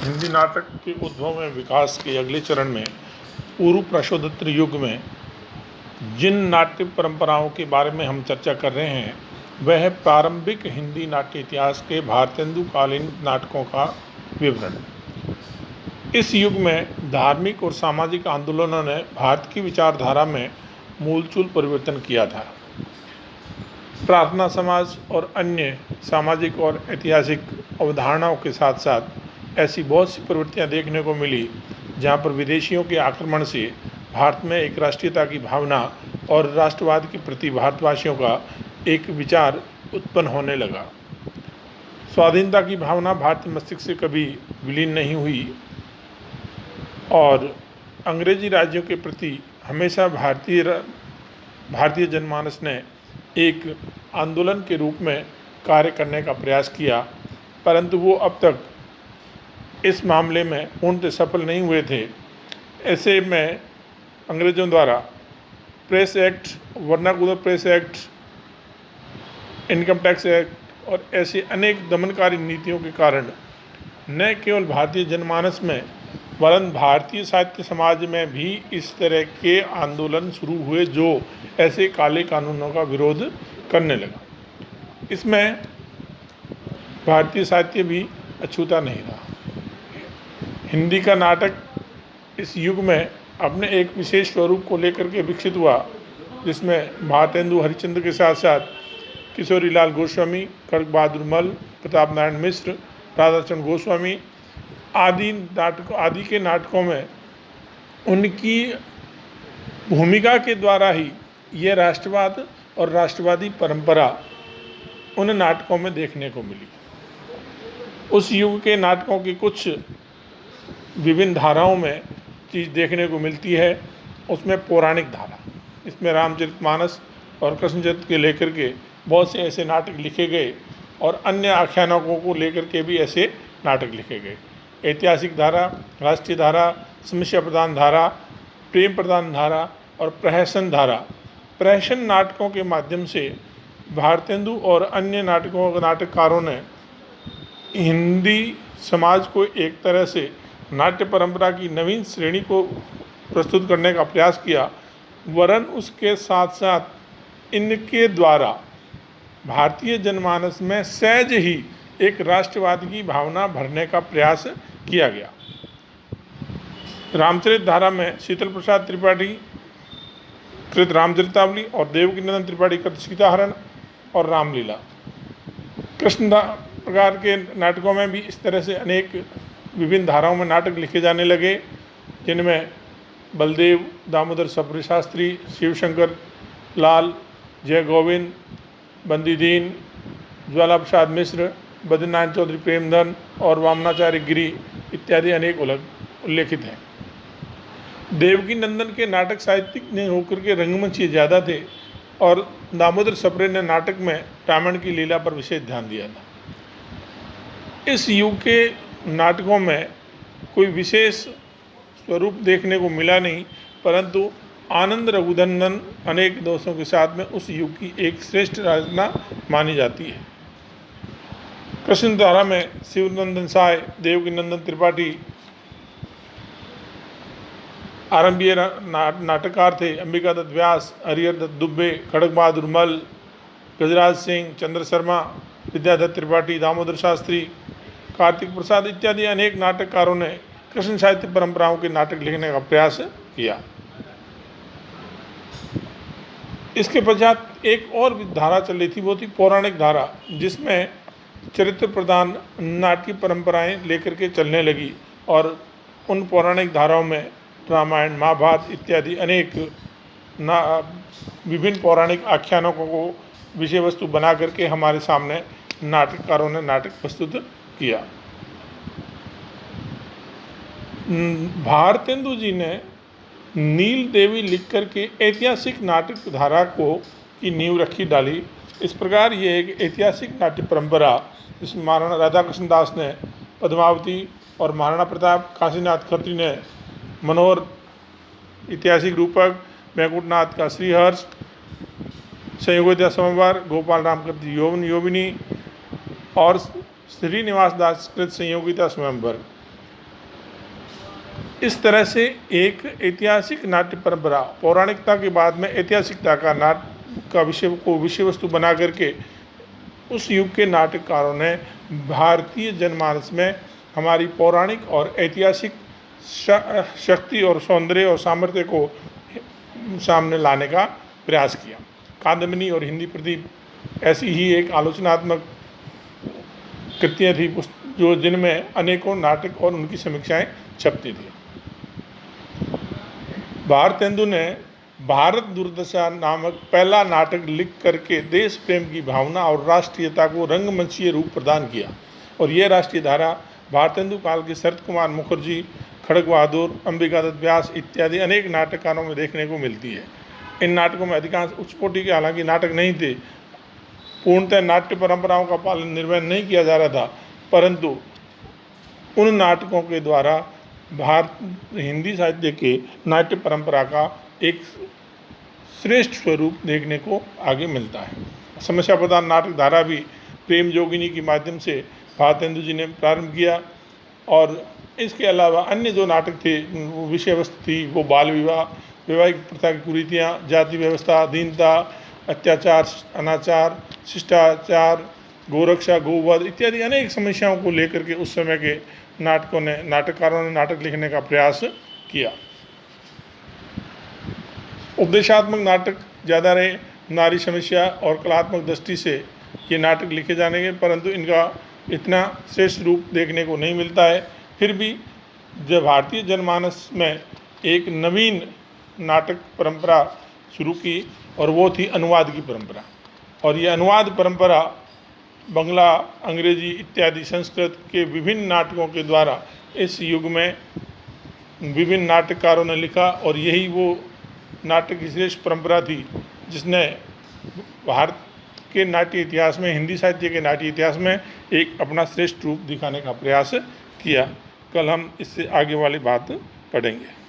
हिंदी नाटक के उद्भव में विकास के अगले चरण में पूर्व प्रशोत्तर युग में जिन नाट्य परंपराओं के बारे में हम चर्चा कर रहे हैं वह है प्रारंभिक हिंदी नाट्य इतिहास के भारतेंदु कालीन नाटकों का विवरण। इस युग में धार्मिक और सामाजिक आंदोलनों ने भारत की विचारधारा में मूलचूल परिवर्तन किया था। प्रार्थना समाज और अन्य सामाजिक और ऐतिहासिक अवधारणाओं के साथ साथ ऐसी बहुत सी प्रवृत्तियां देखने को मिली जहां पर विदेशियों के आक्रमण से भारत में एक राष्ट्रीयता की भावना और राष्ट्रवाद के प्रति भारतवासियों का एक विचार उत्पन्न होने लगा। स्वाधीनता की भावना भारतीय मस्तिष्क से कभी विलीन नहीं हुई और अंग्रेजी राज्यों के प्रति हमेशा भारतीय जनमानस ने एक आंदोलन के रूप में कार्य करने का प्रयास किया, परंतु वो अब तक इस मामले में पूर्णतः सफल नहीं हुए थे। ऐसे में अंग्रेज़ों द्वारा press act, vernacular press act, income tax act और ऐसी अनेक दमनकारी नीतियों के कारण न केवल भारतीय जनमानस में वरन भारतीय साहित्य समाज में भी इस तरह के आंदोलन शुरू हुए जो ऐसे काले कानूनों का विरोध करने लगा। इसमें भारतीय साहित्य भी अछूता नहीं रहा। हिंदी का नाटक इस युग में अपने एक विशेष स्वरूप को लेकर के विकसित हुआ, जिसमें भारतेंदु हरिश्चंद्र के साथ साथ किशोरीलाल गोस्वामी, खड़ग बहादुर मल, प्रताप नारायण मिश्र, राधाचरण गोस्वामी आदि के नाटकों में उनकी भूमिका के द्वारा ही ये राष्ट्रवाद और राष्ट्रवादी परंपरा उन नाटकों में देखने को मिली। उस युग के नाटकों की कुछ विभिन्न धाराओं में चीज़ देखने को मिलती है। उसमें पौराणिक धारा, इसमें रामचरितमानस और कृष्णचरित्र के लेकर के बहुत से ऐसे नाटक लिखे गए और अन्य आख्यानकों को लेकर के भी ऐसे नाटक लिखे गए। ऐतिहासिक धारा, राष्ट्रीय धारा, समस्या प्रधान धारा, प्रेम प्रधान धारा और प्रहसन धारा। प्रहसन नाटकों के माध्यम से भारतेंदु और अन्य नाटककारों ने हिंदी समाज को एक तरह से नाट्य परंपरा की नवीन श्रेणी को प्रस्तुत करने का प्रयास किया, वरन उसके साथ साथ इनके द्वारा भारतीय जनमानस में सहज ही एक राष्ट्रवाद की भावना भरने का प्रयास किया गया। रामचरित धारा में शीतल प्रसाद त्रिपाठी कृत रामचरितावली और देवकीनंदन त्रिपाठी कृत सीताहरण और रामलीला। कृष्ण प्रकार के नाटकों में भी इस तरह से अनेक विभिन्न धाराओं में नाटक लिखे जाने लगे, जिनमें बलदेव, दामोदर सप्रे शास्त्री, शिवशंकर लाल, जय गोविंद, बंदी दीन, ज्वाला प्रसाद मिश्र, बद्रीनाथ चौधरी प्रेमधन और वामनाचार्य गिरी इत्यादि अनेक उल्लेखित हैं। देवकी नंदन के नाटक साहित्यिक ने होकर के रंगमंच ज़्यादा थे और दामोदर सप्रे ने नाटक में रामायण की लीला पर विशेष ध्यान दिया था। इस युग के नाटकों में कोई विशेष स्वरूप देखने को मिला नहीं, परंतु आनंद रघुनंदन अनेक दोषों के साथ में उस युग की एक श्रेष्ठ रचना मानी जाती है। कृष्ण धारा में शिवनंदन साय, देवकीनंदन त्रिपाठी आरंभीय नाटककार थे। अंबिका दत्त व्यास, हरिहर दत्त दुबे, खड़ग बहादुर मल, गजराज सिंह, चंद्र शर्मा, विद्याधर त्रिपाठी, दामोदर शास्त्री, कार्तिक प्रसाद इत्यादि अनेक नाटककारों ने कृष्ण साहित्य परंपराओं के नाटक लिखने का प्रयास किया। इसके पश्चात एक और धारा चल रही थी, वो थी पौराणिक धारा, जिसमें चरित्र प्रधान नाट्य परंपराएं लेकर के चलने लगी और उन पौराणिक धाराओं में रामायण, महाभारत इत्यादि अनेक विभिन्न पौराणिक आख्यानों को विषय वस्तु बना करके हमारे सामने नाटककारों ने नाटक प्रस्तुत किया। भारतेंदु जी ने नील देवी लिख करके ऐतिहासिक नाटक धारा को की नींव रखी डाली। इस प्रकार ये एक ऐतिहासिक नाट्य परंपरा, जिसमें महाराणा राधाकृष्ण दास ने पद्मावती और महाराणा प्रताप, काशीनाथ खत्री ने मनोहर ऐतिहासिक रूपक, बैकुंठनाथ का श्रीहर्ष, संयोगिता समवार, गोपाल राम कृत योगिनी और श्रीनिवास दास कृत संयोगिता स्वयंवर, इस तरह से एक ऐतिहासिक नाट्य परंपरा पौराणिकता के बाद में ऐतिहासिकता का विषय वस्तु बना करके उस युग के नाटककारों ने भारतीय जनमानस में हमारी पौराणिक और ऐतिहासिक शक्ति और सौंदर्य और सामर्थ्य को सामने लाने का प्रयास किया। कादम्बिनी और हिंदी प्रदीप ऐसी ही एक आलोचनात्मक कृतियाँ थी जो जिनमें अनेकों नाटक और उनकी समीक्षाएं छपती थी। भारतेंदु ने भारत दुर्दशा नामक पहला नाटक लिख करके देश प्रेम की भावना और राष्ट्रीयता को रंगमंचीय रूप प्रदान किया और यह राष्ट्रीय धारा भारतेंदु काल के शरत कुमार मुखर्जी, खड़ग बहादुर, अंबिका दत्त व्यास इत्यादि अनेक नाटककारों में देखने को मिलती है। इन नाटकों में अधिकांश उच्चकोटि के हालांकि नाटक नहीं थे, पूर्णतः नाट्य परंपराओं का पालन निर्वहन नहीं किया जा रहा था, परंतु उन नाटकों के द्वारा हिंदी साहित्य के नाट्य परंपरा का एक श्रेष्ठ स्वरूप देखने को आगे मिलता है। समस्या प्रधान नाटक धारा भी प्रेम जोगिनी के माध्यम से भारतेंदु जी ने प्रारंभ किया और इसके अलावा अन्य जो नाटक थे वो विषय वस्तु थी वो बाल विवाह, वैवाहिक प्रथा की कुरीतियाँ, जाति व्यवस्था, दीनता, अत्याचार, अनाचार, शिष्टाचार, गोरक्षा, गोवध इत्यादि अनेक समस्याओं को लेकर के उस समय के नाटककारों ने नाटक लिखने का प्रयास किया। उपदेशात्मक नाटक ज़्यादा रहे, नारी समस्या और कलात्मक दृष्टि से ये नाटक लिखे जाने के, परंतु इनका इतना श्रेष्ठ रूप देखने को नहीं मिलता है। फिर भी जब भारतीय जनमानस में एक नवीन नाटक परंपरा शुरू की और वो थी अनुवाद की परंपरा, और ये अनुवाद परंपरा बंगला, अंग्रेजी इत्यादि संस्कृत के विभिन्न नाटकों के द्वारा इस युग में विभिन्न नाटककारों ने लिखा और यही वो नाटक की श्रेष्ठ परंपरा थी जिसने भारत के नाट्य इतिहास में, हिंदी साहित्य के नाट्य इतिहास में एक अपना श्रेष्ठ रूप दिखाने का प्रयास किया। कल हम इससे आगे वाली बात पढ़ेंगे।